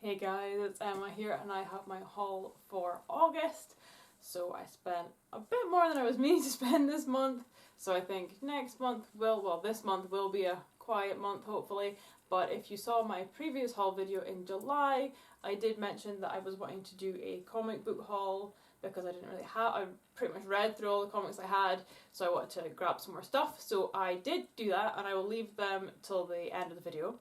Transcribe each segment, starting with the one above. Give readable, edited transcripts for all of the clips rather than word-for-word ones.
Hey guys, it's Emma here and I have my haul for August. So I spent a bit more than I was meaning to spend this month. So I think this month will be a quiet month hopefully. But if you saw my previous haul video in July, I did mention that I was wanting to do a comic book haul because I pretty much read through all the comics I had, so I wanted to grab some more stuff. So I did do that and I will leave them till the end of the video.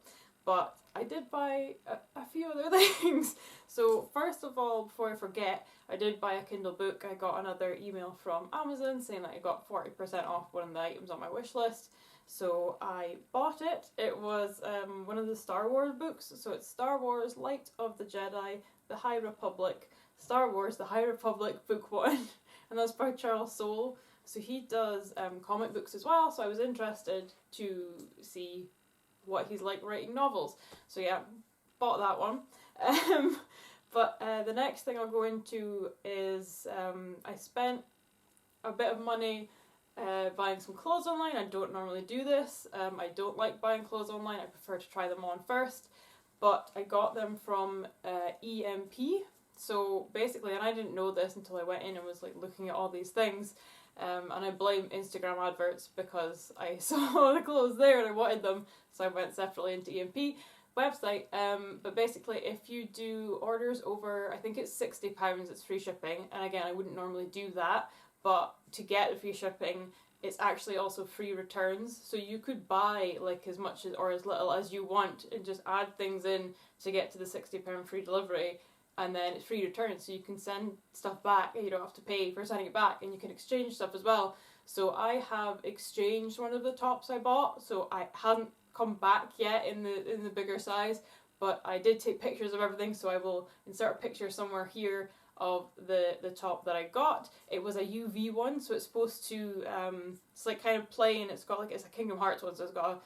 But I did buy a few other things. So first of all, before I forget, I did buy a Kindle book. I got another email from Amazon saying that I got 40% off one of the items on my wish list. So I bought it. It was one of the Star Wars books. So it's Star Wars Light of the Jedi, The High Republic, Star Wars, The High Republic, Book 1. And that's by Charles Soule. So he does comic books as well. So I was interested to see what he's like writing novels. So yeah, bought that one. But the next thing I'll go into is I spent a bit of money buying some clothes online. I don't normally do this. I don't like buying clothes online. I prefer to try them on first. But I got them from EMP. So basically, and I didn't know this until I went in and was like looking at all these things. And I blame Instagram adverts because I saw the clothes there and I wanted them, so I went separately into EMP website. But basically, if you do orders over, I think it's £60, it's free shipping. And again, I wouldn't normally do that, but to get the free shipping, it's actually also free returns. So you could buy like as much as or as little as you want and just add things in to get to the £60 free delivery. And then it's free return, so you can send stuff back and you don't have to pay for sending it back, and you can exchange stuff as well. So I have exchanged one of the tops I bought, so I hadn't come back yet in the bigger size, but I did take pictures of everything, so I will insert a picture somewhere here of the top that I got. It was a UV one, so it's supposed to, it's like kind of plain, it's a Kingdom Hearts one, so it's got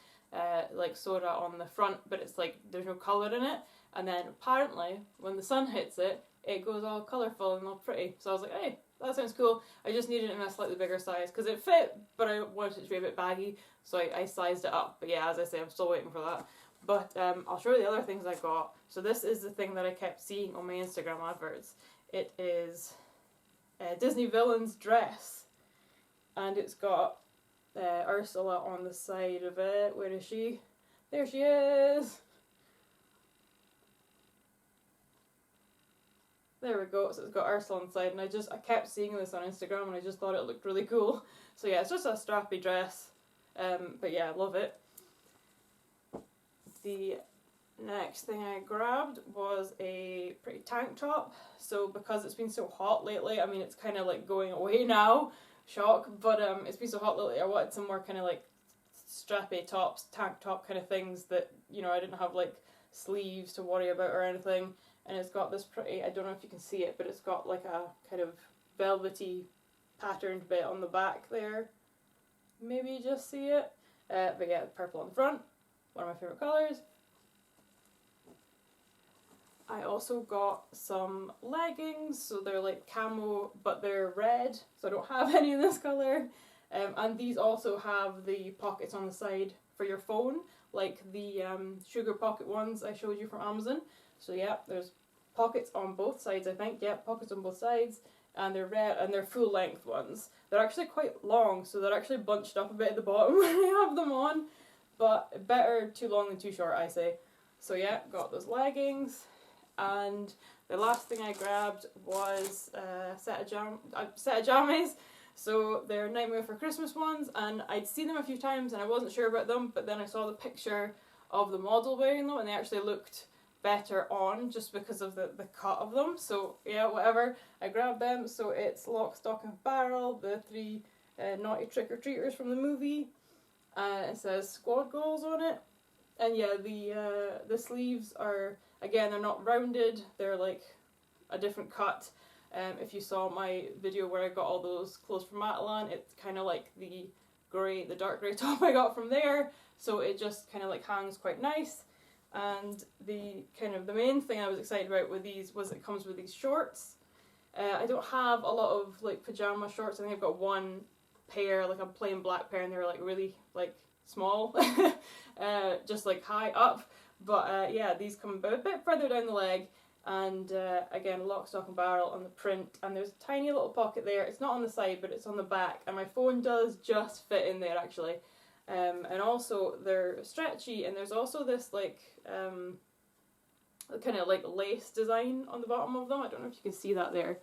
like soda on the front, but it's like there's no colour in it. And then apparently, when the sun hits it, it goes all colourful and all pretty. So I was like, hey, that sounds cool. I just needed it in a slightly bigger size because it fit, but I wanted it to be a bit baggy, so I sized it up. But yeah, as I say, I'm still waiting for that. But I'll show you the other things I got. So this is the thing that I kept seeing on my Instagram adverts. It is a Disney villain's dress, and it's got Ursula on the side of it. Where is she? There she is! There we go, so it's got Ursula on the side, and I kept seeing this on Instagram and I just thought it looked really cool. So yeah, it's just a strappy dress, but yeah, I love it. The next thing I grabbed was a pretty tank top. So because it's been so hot lately, I mean it's kind of like going away now, shock, but it's been so hot lately, I wanted some more kind of like strappy tops, tank top kind of things that, you know, I didn't have like sleeves to worry about or anything. And it's got this pretty, I don't know if you can see it, but it's got like a kind of velvety patterned bit on the back there. Maybe you just see it. But yeah, purple on the front, one of my favourite colours. I also got some leggings, so they're like camo, but they're red, so I don't have any in this colour. And these also have the pockets on the side for your phone, like the sugar pocket ones I showed you from Amazon. So yeah, there's pockets on both sides, I think. Yeah, pockets on both sides. And they're red, and they're full length ones. They're actually quite long, so they're actually bunched up a bit at the bottom when I have them on. But better too long than too short, I say. So yeah, got those leggings. And the last thing I grabbed was a set of jammies. So they're Nightmare for Christmas ones, and I'd seen them a few times and I wasn't sure about them, but then I saw the picture of the model wearing them and they actually looked better on just because of the cut of them. So yeah, whatever, I grabbed them. So it's Lock, Stock and Barrel, the three naughty trick-or-treaters from the movie. It says squad goals on it. And yeah, the sleeves are, again, they're not rounded, they're like a different cut. If you saw my video where I got all those clothes from Matalan, it's kind of like the dark grey top I got from there. So it just kind of like hangs quite nice. And the main thing I was excited about with these was it comes with these shorts. I don't have a lot of like pajama shorts. I think I've got one pair, like a plain black pair, and they're like really like small, just like high up. But yeah, these come a bit further down the leg, and again, lock, stock and barrel on the print, and there's a tiny little pocket there. It's not on the side, but it's on the back, and my phone does just fit in there actually. And also they're stretchy, and there's also this like kind of like lace design on the bottom of them. I don't know if you can see that there,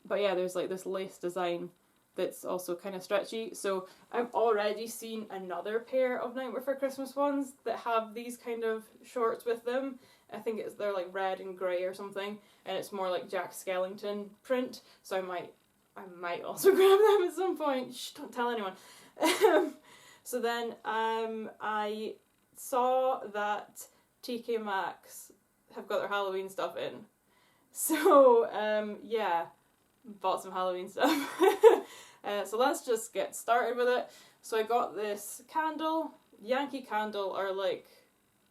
but yeah, there's like this lace design that's also kind of stretchy. So I've already seen another pair of Nightmare for Christmas ones that have these kind of shorts with them. I think they're like red and grey or something, and it's more like Jack Skellington print. So I might also grab them at some point. Shh, don't tell anyone. So then I saw that TK Maxx have got their Halloween stuff in. So yeah, bought some Halloween stuff. So let's just get started with it. So I got this candle. Yankee Candle are like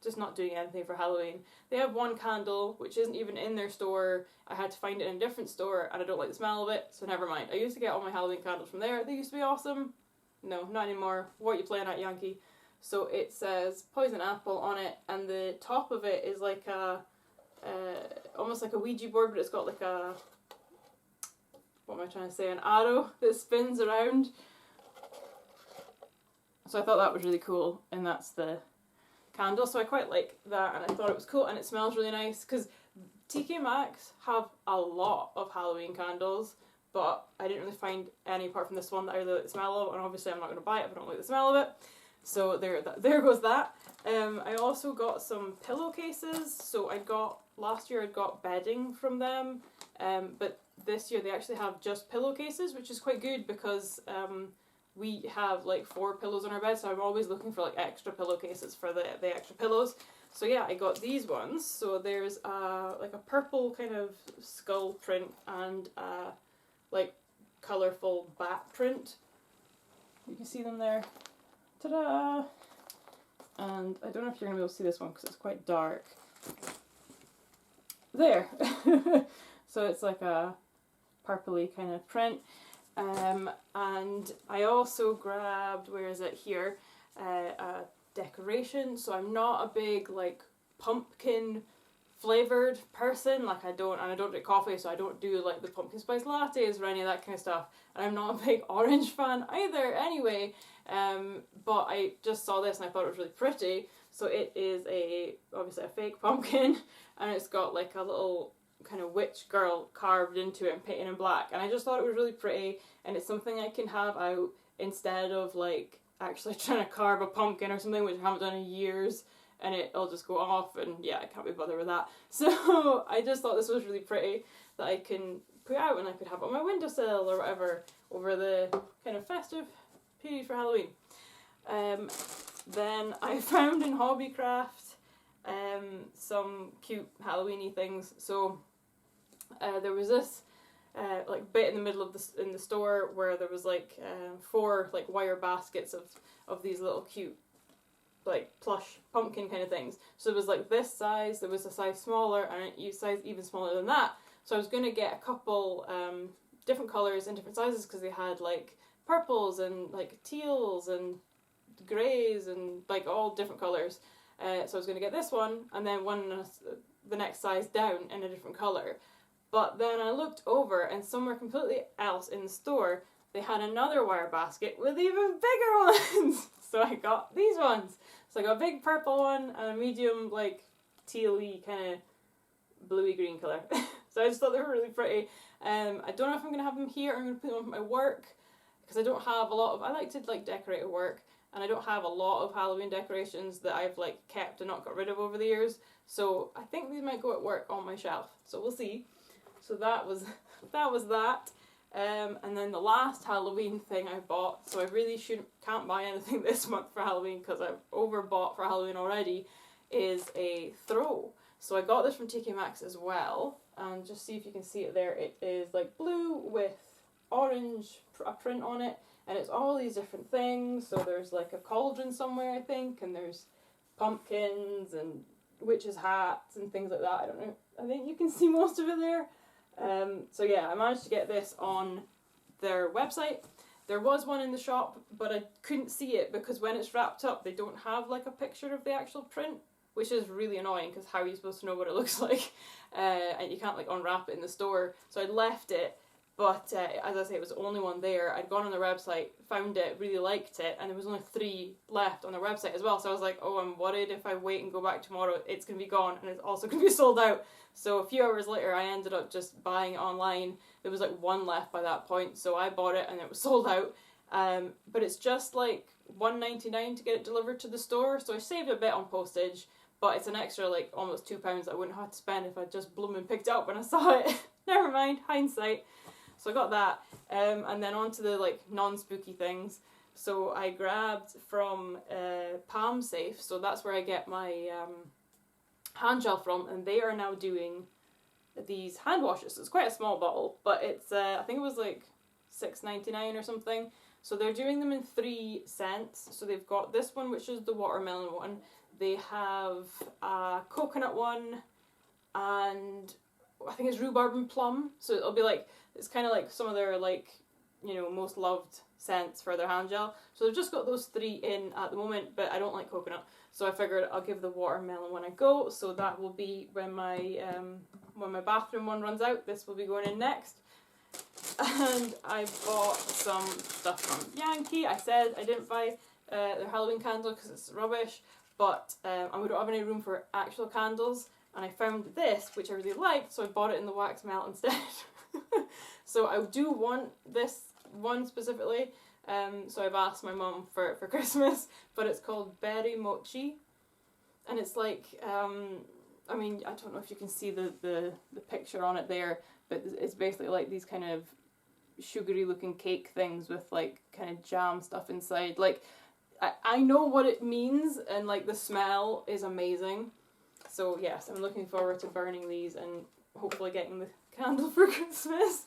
just not doing anything for Halloween. They have one candle which isn't even in their store. I had to find it in a different store, and I don't like the smell of it, so never mind. I used to get all my Halloween candles from there. They used to be awesome. No, not anymore. What are you playing at, Yankee? So it says Poison Apple on it, and the top of it is like a almost like a Ouija board, but it's got like a, what am I trying to say, an arrow that spins around. So I thought that was really cool, and that's the candle. So I quite like that, and I thought it was cool, and it smells really nice, because TK Maxx have a lot of Halloween candles, but I didn't really find any apart from this one that I really like the smell of, and obviously I'm not going to buy it if I don't like the smell of it. So there goes that. I also got some pillowcases. So last year I'd got bedding from them, but this year they actually have just pillowcases, which is quite good because we have like 4 pillows on our bed, so I'm always looking for like extra pillowcases for the extra pillows. So yeah, I got these ones. So there's like a purple kind of skull print and like colourful bat print. You can see them there. Ta-da! And I don't know if you're going to be able to see this one because it's quite dark. There! So it's like a purpley kind of print. And I also grabbed, where is it here, a decoration. So I'm not a big like pumpkin flavoured person. Like I don't drink coffee, so I don't do like the pumpkin spice lattes or any of that kind of stuff. And I'm not a big orange fan either anyway. But I just saw this and I thought it was really pretty. So it is obviously a fake pumpkin, and it's got like a little kind of witch girl carved into it and painted in black, and I just thought it was really pretty, and it's something I can have out instead of like actually trying to carve a pumpkin or something, which I haven't done in years, and it'll just go off, and yeah, I can't be bothered with that. So I just thought this was really pretty that I can put out, and I could have it on my windowsill or whatever over the kind of festive period for Halloween. Then I found in Hobbycraft some cute Halloweeny things. So there was this like bit in the middle of in the store where there was like 4 like wire baskets of these little cute like plush pumpkin kind of things. So there was like this size, there was a size smaller, and a size even smaller than that. So I was going to get a couple different colours and different sizes, because they had like purples and like teals and greys and like all different colours. So I was going to get this one, and then one the next size down in a different colour. But then I looked over, and somewhere completely else in the store they had another wire basket with even bigger ones. So I got these ones. So I got a big purple one and a medium like teal-y kind of bluey green colour. So I just thought they were really pretty. I don't know if I'm going to have them here or I'm going to put them on my work, because I don't have a lot of, I like to like decorate at work, and I don't have a lot of Halloween decorations that I've like kept and not got rid of over the years. So I think these might go at work on my shelf. So we'll see. So that was that. And then the last Halloween thing I bought, so I really can't buy anything this month for Halloween because I've overbought for Halloween already, is a throw. So I got this from TK Maxx as well, and just see if you can see it there. It is like blue with orange a print on it, and it's all these different things. So there's like a cauldron somewhere, I think, and there's pumpkins and witches' hats and things like that. I don't know. I think you can see most of it there. So yeah, I managed to get this on their website. There was one in the shop, but I couldn't see it because when it's wrapped up, they don't have like a picture of the actual print which is really annoying because how are you supposed to know what it looks like? And you can't like unwrap it in the store. So I left it, but as I say, it was the only one there. I'd gone on their website, found it, really liked it, and there was only 3 left on their website as well. So I was like, oh, I'm worried if I wait and go back tomorrow, it's going to be gone, and it's also going to be sold out. So a few hours later, I ended up just buying it online. There was like 1 left by that point, so I bought it and it was sold out. But it's just like $1.99 to get it delivered to the store, so I saved a bit on postage, but it's an extra like almost £2 that I wouldn't have to spend if I just bloomin' picked it up when I saw it. Never mind, hindsight. So I got that, and then on to the like non-spooky things. So I grabbed from Palm Safe, so that's where I get my hand gel from, and they are now doing these hand washes. So it's quite a small bottle, but it's I think it was like $6.99 or something. So they're doing them in 3 scents. So they've got this one, which is the watermelon one. They have a coconut one, and I think it's rhubarb and plum. So it'll be like, it's kind of like some of their like, you know, most loved scents for their hand gel. So they've just got those 3 in at the moment, but I don't like coconut. So I figured I'll give the watermelon one a go. So that will be when my bathroom one runs out. This will be going in next. And I bought some stuff from Yankee. I said I didn't buy their Halloween candle because it's rubbish, but we don't have any room for actual candles, and I found this, which I really liked, so I bought it in the wax melt instead. So I do want this one specifically, so I've asked my mum for Christmas, but it's called Berry Mochi, and it's like, I mean, I don't know if you can see the picture on it there, but it's basically like these kind of sugary looking cake things with like kind of jam stuff inside. Like, I know what it means, and like the smell is amazing. So yes, I'm looking forward to burning these and hopefully getting the candle for Christmas.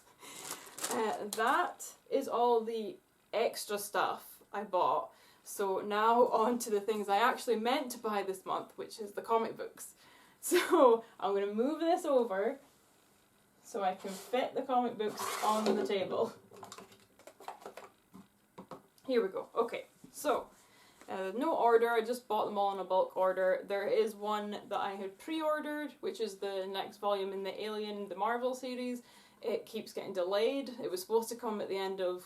That is all the extra stuff I bought. So now on to the things I actually meant to buy this month, which is the comic books. So I'm going to move this over so I can fit the comic books on the table. Here we go. Okay, so no order, I just bought them all in a bulk order. There is one that I had pre-ordered, which is the next volume in the Alien, the Marvel series. It keeps getting delayed. It was supposed to come at the end of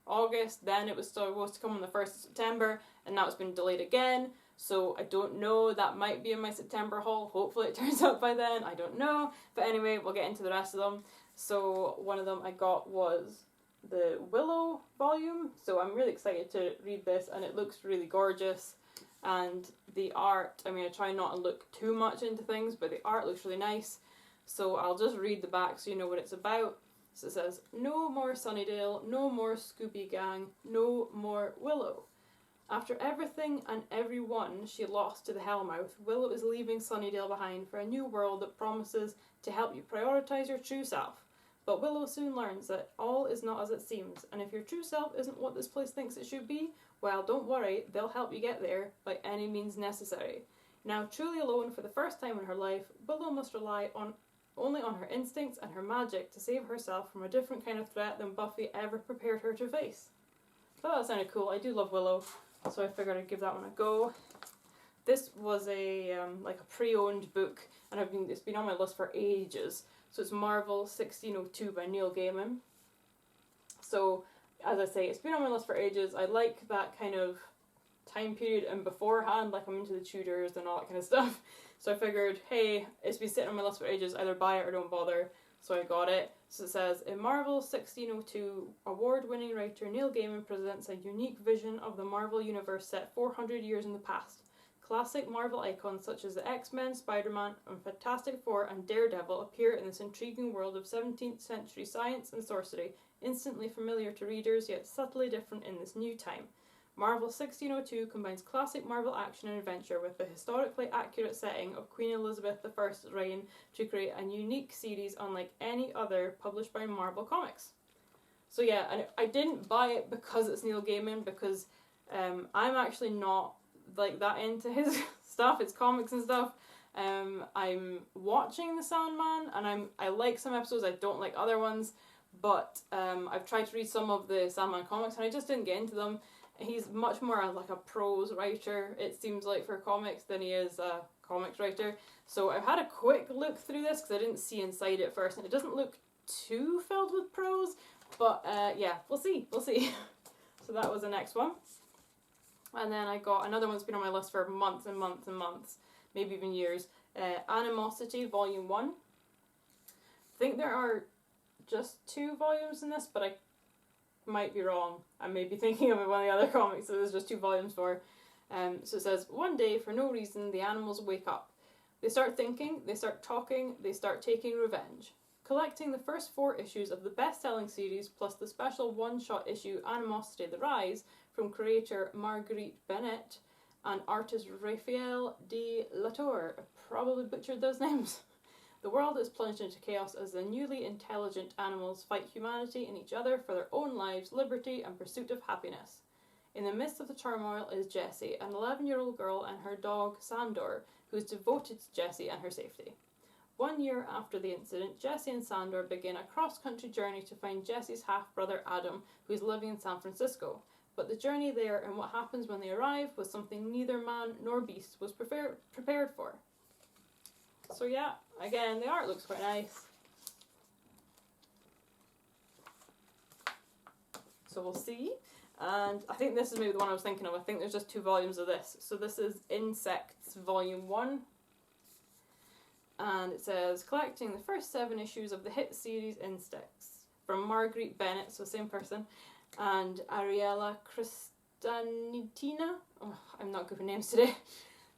August, then it was supposed to come on the 1st of September, and now it's been delayed again. So I don't know, that might be in my September haul. Hopefully it turns out by then, I don't know. But anyway, we'll get into the rest of them. So one of them I got was the Willow Volume. So I'm really excited to read this, and it looks really gorgeous. And the art, I mean, I try not to look too much into things, but the art looks really nice. So I'll just read the back so you know what it's about. So it says, "No more Sunnydale, no more Scooby Gang, no more Willow. After everything and everyone she lost to the Hellmouth, Willow is leaving Sunnydale behind for a new world that promises to help you prioritize your true self. But Willow soon learns that all is not as it seems, and if your true self isn't what this place thinks it should be, well, don't worry, they'll help you get there by any means necessary. Now truly alone for the first time in her life, Willow must rely only on her instincts and her magic to save herself from a different kind of threat than Buffy ever prepared her to face." I thought that sounded cool. I do love Willow, so I figured I'd give that one a go. This was a like a pre-owned book, and it's been on my list for ages. So it's Marvel 1602 by Neil Gaiman. So, as I say, it's been on my list for ages. I like that kind of time period and beforehand, like I'm into the Tudors and all that kind of stuff. So I figured, hey, it's been sitting on my list for ages, either buy it or don't bother. So I got it. So it says, in Marvel 1602, award-winning writer Neil Gaiman presents a unique vision of the Marvel Universe set 400 years in the past. Classic Marvel icons such as the X-Men, Spider-Man, and Fantastic Four and Daredevil appear in this intriguing world of 17th century science and sorcery, instantly familiar to readers yet subtly different in this new time. Marvel 1602 combines classic Marvel action and adventure with the historically accurate setting of Queen Elizabeth I's reign to create a unique series unlike any other published by Marvel Comics. So yeah, and I didn't buy it because it's Neil Gaiman, because I'm actually not like that into his stuff, it's comics and stuff. I'm watching The Sandman, and I like some episodes, I don't like other ones, but I've tried to read some of the Sandman comics and I just didn't get into them. He's much more like a prose writer, it seems like, for comics than he is a comics writer. So I've had a quick look through this because I didn't see inside it first, and it doesn't look too filled with prose, but yeah, we'll see. So that was the next one. And then I got another one that's been on my list for months and months and months, maybe even years. Animosity, Volume 1. I think there are just 2 volumes in this, but I might be wrong. I may be thinking of one of the other comics that there's just 2 volumes for. So it says, one day, for no reason, the animals wake up. They start thinking, they start talking, they start taking revenge. Collecting the first 4 issues of the best-selling series, plus the special one-shot issue Animosity the Rise, from creator Marguerite Bennett and artist Raphael de Latour. I probably butchered those names. The world is plunged into chaos as the newly intelligent animals fight humanity and each other for their own lives, liberty, and pursuit of happiness. In the midst of the turmoil is Jessie, an 11-year-old girl, and her dog Sandor, who is devoted to Jessie and her safety. 1 year after the incident, Jessie and Sandor begin a cross-country journey to find Jessie's half-brother Adam, who is living in San Francisco. But the journey there and what happens when they arrive was something neither man nor beast was prepared for. So yeah, again, the art looks quite nice. So we'll see. And I think this is maybe the one I was thinking of. I think there's just 2 volumes of this. So this is Insects, Volume 1. And it says, collecting the first 7 issues of the hit series Insects, from Marguerite Bennett, so same person, and Ariella Cristanitina. Oh, I'm not good with names today.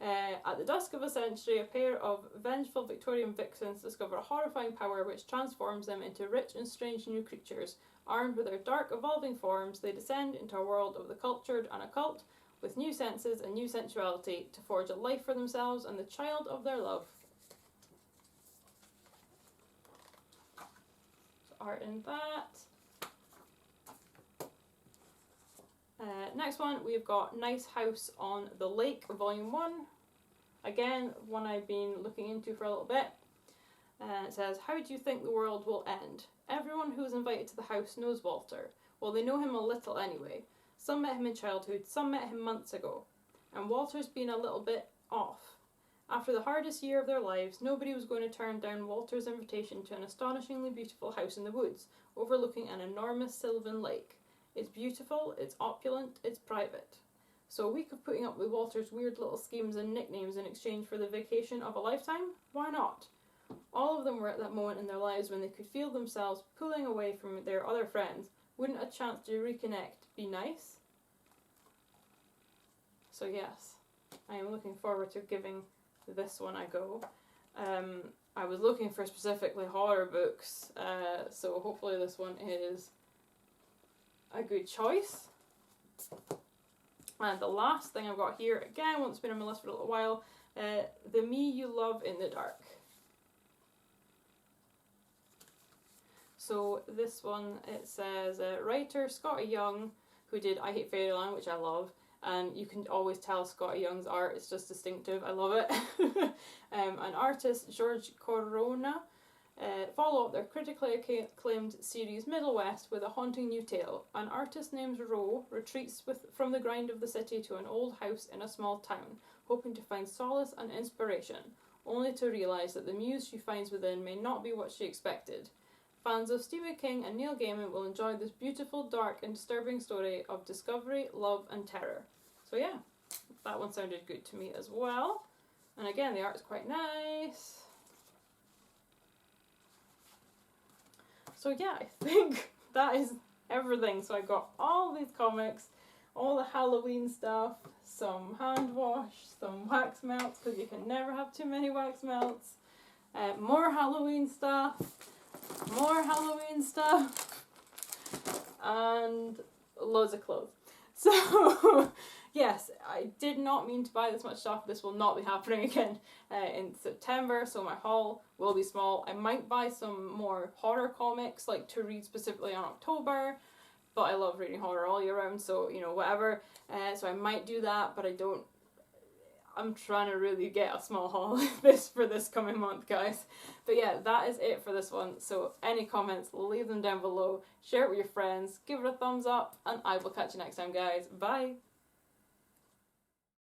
At the dusk of a century, a pair of vengeful Victorian vixens discover a horrifying power which transforms them into rich and strange new creatures. Armed with their dark, evolving forms, they descend into a world of the cultured and occult, with new senses and new sensuality, to forge a life for themselves and the child of their love. So art in that. Next one, we've got Nice House on the Lake, Volume 1. Again, one I've been looking into for a little bit. It says, how do you think the world will end? Everyone who is invited to the house knows Walter. Well, they know him a little anyway. Some met him in childhood, some met him months ago. And Walter's been a little bit off. After the hardest year of their lives, nobody was going to turn down Walter's invitation to an astonishingly beautiful house in the woods, overlooking an enormous sylvan lake. It's beautiful, it's opulent, it's private. So a week of putting up with Walter's weird little schemes and nicknames in exchange for the vacation of a lifetime? Why not? All of them were at that moment in their lives when they could feel themselves pulling away from their other friends. Wouldn't a chance to reconnect be nice? So yes, I am looking forward to giving this one a go. I was looking for specifically horror books, so hopefully this one is a good choice. And the last thing I've got here, again, one's been on my list for a little while, The Me You Love in the Dark. So this one, it says, writer Scotty Young, who did I Hate Fairyland, which I love, and you can always tell Scotty Young's art, it's just distinctive, I love it. An artist, George Corona, follow up their critically acclaimed series Middle West with a haunting new tale. An artist named Ro retreats from the grind of the city to an old house in a small town, hoping to find solace and inspiration, only to realise that the muse she finds within may not be what she expected. Fans of Stephen King and Neil Gaiman will enjoy this beautiful, dark and disturbing story of discovery, love and terror. So yeah, that one sounded good to me as well. And again, the art's quite nice. So yeah, I think that is everything. So I got all these comics, all the Halloween stuff, some hand wash, some wax melts, because you can never have too many wax melts, more Halloween stuff, and loads of clothes. So yes, I did not mean to buy this much stuff. This will not be happening again in September, so my haul will be small. I might buy some more horror comics, like to read specifically on October, but I love reading horror all year round, so, you know, whatever. So I might do that, but I'm trying to really get a small haul for this coming month, guys. But yeah, that is it for this one. So any comments, leave them down below, share it with your friends, give it a thumbs up, and I will catch you next time, guys. Bye!